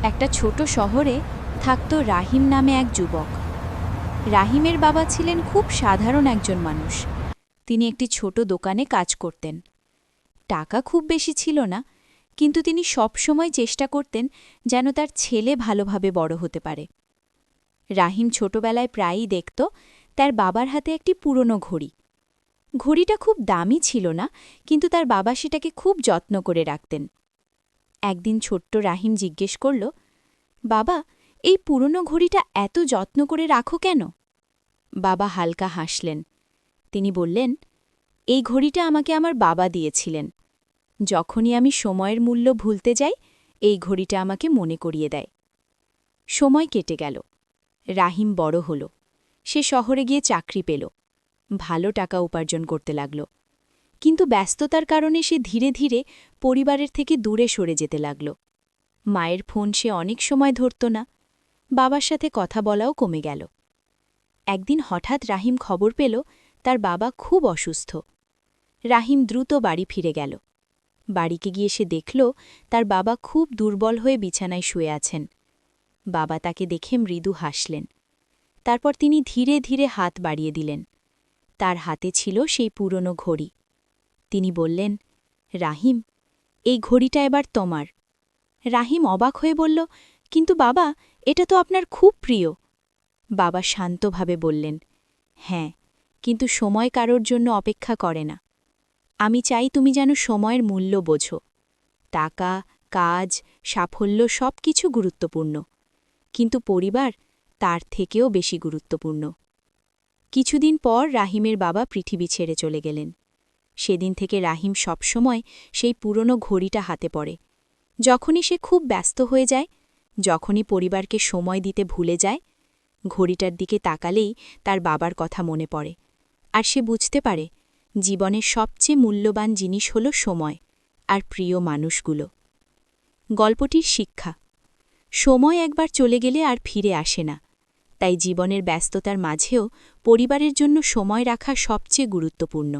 একটা ছোট শহরে থাকত রাহিম নামে এক যুবক। রাহিমের বাবা ছিলেন খুব সাধারণ একজন মানুষ। তিনি একটি ছোট দোকানে কাজ করতেন। টাকা খুব বেশি ছিল না, কিন্তু তিনি সবসময় চেষ্টা করতেন যেন তার ছেলে ভালোভাবে বড় হতে পারে। রাহিম ছোটবেলায় প্রায়ই দেখত তার বাবার হাতে একটি পুরনো ঘড়ি। ঘড়িটা খুব দামি ছিল না, কিন্তু তার বাবা সেটাকে খুব যত্ন করে রাখতেন। একদিন ছোট্ট রাহিম জিজ্ঞেস করল, বাবা, এই পুরনো ঘড়িটা এত যত্ন করে রাখো কেন? বাবা হালকা হাসলেন। তিনি বললেন, এই ঘড়িটা আমাকে আমার বাবা দিয়েছিলেন। যখনই আমি সময়ের মূল্য ভুলতে যাই, এই ঘড়িটা আমাকে মনে করিয়ে দেয়। সময় কেটে গেল। রাহিম বড় হল। সে শহরে গিয়ে চাকরি পেল। ভালো টাকা উপার্জন করতে লাগল। কিন্তু ব্যস্ততার কারণে সে ধীরে ধীরে পরিবারের থেকে দূরে সরে যেতে লাগল। মায়ের ফোন সে অনেক সময় ধরত না। বাবার সাথে কথা বলাও কমে গেল। একদিন হঠাৎ রাহিম খবর পেল তার বাবা খুব অসুস্থ। রাহিম দ্রুত বাড়ি ফিরে গেল। বাড়িতে গিয়ে সে দেখল তার বাবা খুব দুর্বল হয়ে বিছানায় শুয়ে আছেন। বাবা তাকে দেখে মৃদু হাসলেন। তারপর তিনি ধীরে ধীরে হাত বাড়িয়ে দিলেন। তার হাতে ছিল সেই পুরনো ঘড়ি। তিনি বললেন, রাহিম, এই ঘড়িটা এবার তোমার। রাহিম অবাক হয়ে বলল, কিন্তু বাবা, এটা তো আপনার খুব প্রিয়। বাবা শান্তভাবে বললেন, হ্যাঁ, কিন্তু সময় কারোর জন্য অপেক্ষা করে না। আমি চাই তুমি যেন সময়ের মূল্য বোঝো। টাকা, কাজ, সাফল্য সব কিছু গুরুত্বপূর্ণ, কিন্তু পরিবার তার থেকেও বেশি গুরুত্বপূর্ণ। কিছুদিন পর রাহিমের বাবা পৃথিবী ছেড়ে চলে গেলেন। সেদিন থেকে রাহিম সবসময় সেই পুরনো ঘড়িটা হাতে পড়ে। যখনই সে খুব ব্যস্ত হয়ে যায়, যখনই পরিবারকে সময় দিতে ভুলে যায়, ঘড়িটার দিকে তাকালেই তার বাবার কথা মনে পড়ে। আর সে বুঝতে পারে জীবনের সবচেয়ে মূল্যবান জিনিস হল সময় আর প্রিয় মানুষগুলো। গল্পটির শিক্ষা: সময় একবার চলে গেলে আর ফিরে আসে না। তাই জীবনের ব্যস্ততার মাঝেও পরিবারের জন্য সময় রাখা সবচেয়ে গুরুত্বপূর্ণ।